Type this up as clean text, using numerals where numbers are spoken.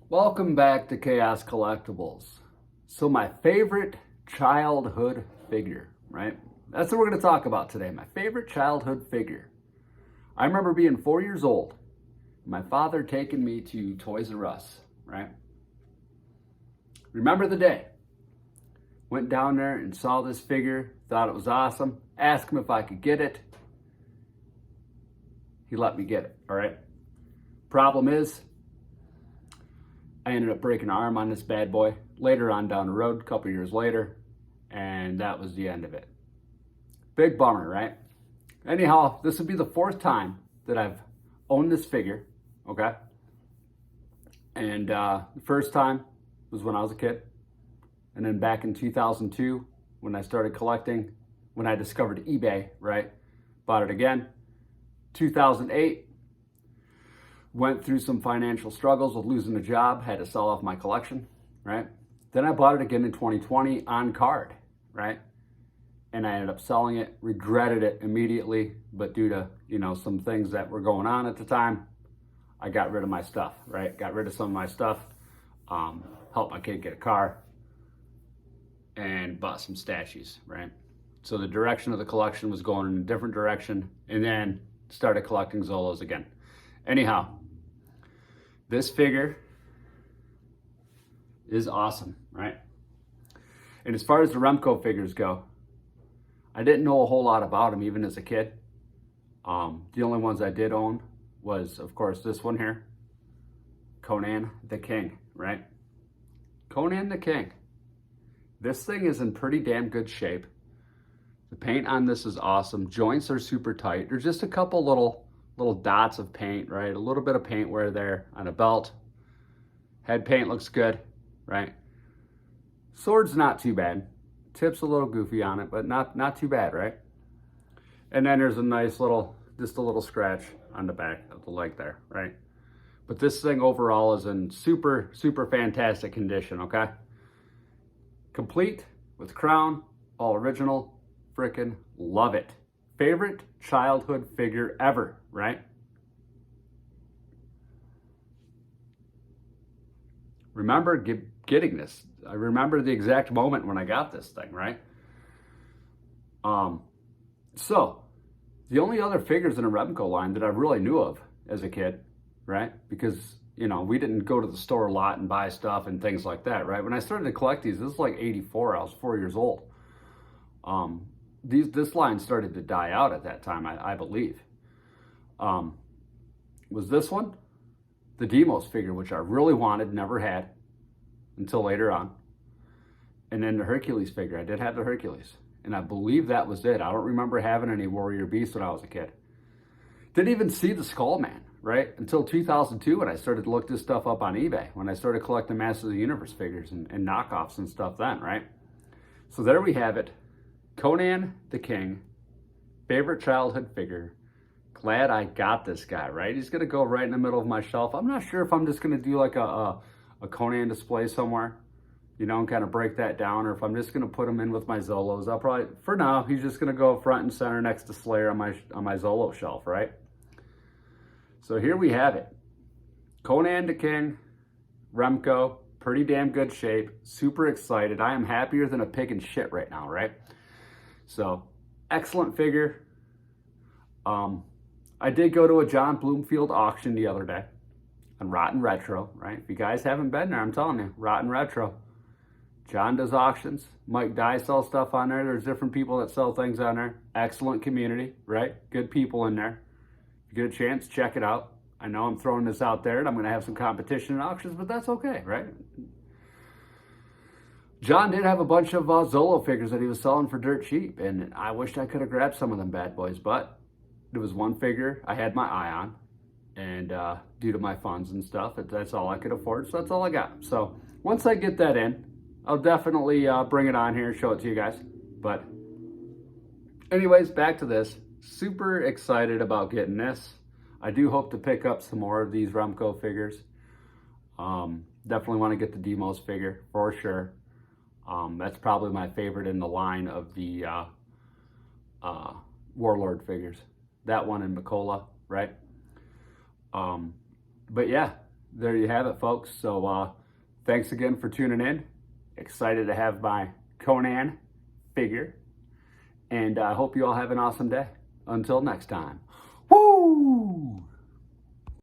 Welcome back to Chaos Collectibles. So my favorite childhood figure, right? That's what we're going to talk about today. My favorite childhood figure. I remember being 4 years old. My father taking me to Toys R Us, right? Remember the day. Went down there and saw this figure, thought it was awesome, asked him if I could get it. He let me get it, all right? Problem is, I ended up breaking an arm on this bad boy later on down the road, a couple years later, and that was the end of it. Big bummer, right? Anyhow, this would be the fourth time that I've owned this figure, okay? And the first time was when I was a kid. And then back in 2002, when I started collecting, when I discovered eBay, right? Bought it again. 2008, went through some financial struggles with losing a job, had to sell off my collection, right? Then I bought it again in 2020 on card, right? And I ended up selling it, regretted it immediately, but due to, some things that were going on at the time, I got rid of my stuff, right? Got rid of some of my stuff, helped my kid get a car, and bought some statues, right? So the direction of the collection was going in a different direction, and then started collecting Zolos again. Anyhow, this figure is awesome, right? And as far as the Remco figures go, I didn't know a whole lot about them even as a kid. The only ones I did own was, of course, this one here, Conan the King, right? Conan the King. This thing is in pretty damn good shape. The paint on this is awesome. Joints are super tight. There's just a couple little dots of paint, right? A little bit of paint wear there on a belt. Head paint looks good, right? Sword's not too bad. Tip's a little goofy on it, but not too bad, right? And then there's a nice just a little scratch on the back of the leg there, right? But this thing overall is in super, super fantastic condition, okay? Complete with crown, all original, frickin' love it. Favorite childhood figure ever, right? Remember getting this. I remember the exact moment when I got this thing, right? So the only other figures in a Remco line that I really knew of as a kid, right? Because, we didn't go to the store a lot and buy stuff and things like that, right? When I started to collect these, this was like 84, I was 4 years old. This line started to die out at that time, I believe. Was this one? The Demos figure, which I really wanted, never had until later on. And then the Hercules figure. I did have the Hercules. And I believe that was it. I don't remember having any Warrior Beasts when I was a kid. Didn't even see the Skull Man, right? Until 2002 when I started to look this stuff up on eBay. When I started collecting Masters of the Universe figures and knockoffs and stuff then, right? So there we have it. Conan the King, favorite childhood figure. Glad I got this guy, right? He's gonna go right in the middle of my shelf. I'm not sure if I'm just gonna do like a Conan display somewhere, and kind of break that down, or if I'm just gonna put him in with my Zolos. I'll probably, for now, he's just gonna go front and center next to Slayer on my Zolo shelf, right? So here we have it. Conan the King, Remco, pretty damn good shape, super excited. I am happier than a pig in shit right now, right? So, excellent figure. I did go to a John Bloomfield auction the other day on Rotten Retro, right? If you guys haven't been there, I'm telling you, Rotten Retro. John does auctions. Mike Dye sells stuff on there. There's different people that sell things on there. Excellent community, right? Good people in there. If you get a chance, check it out. I know I'm throwing this out there and I'm going to have some competition in auctions, but that's okay, right? John did have a bunch of Zolo figures that he was selling for dirt cheap, and I wished I could have grabbed some of them bad boys, but there was one figure I had my eye on, and due to my funds and stuff, that's all I could afford, so that's all I got. So once I get that in, I'll definitely bring it on here and show it to you guys. But anyways, back to this. Super excited about getting this. I do hope to pick up some more of these Remco figures. Definitely want to get the Demos figure for sure. That's probably my favorite in the line of the Warlord figures. That one in Mikola, right? But yeah, there you have it, folks. So thanks again for tuning in. Excited to have my Conan figure. And I hope you all have an awesome day. Until next time. Woo!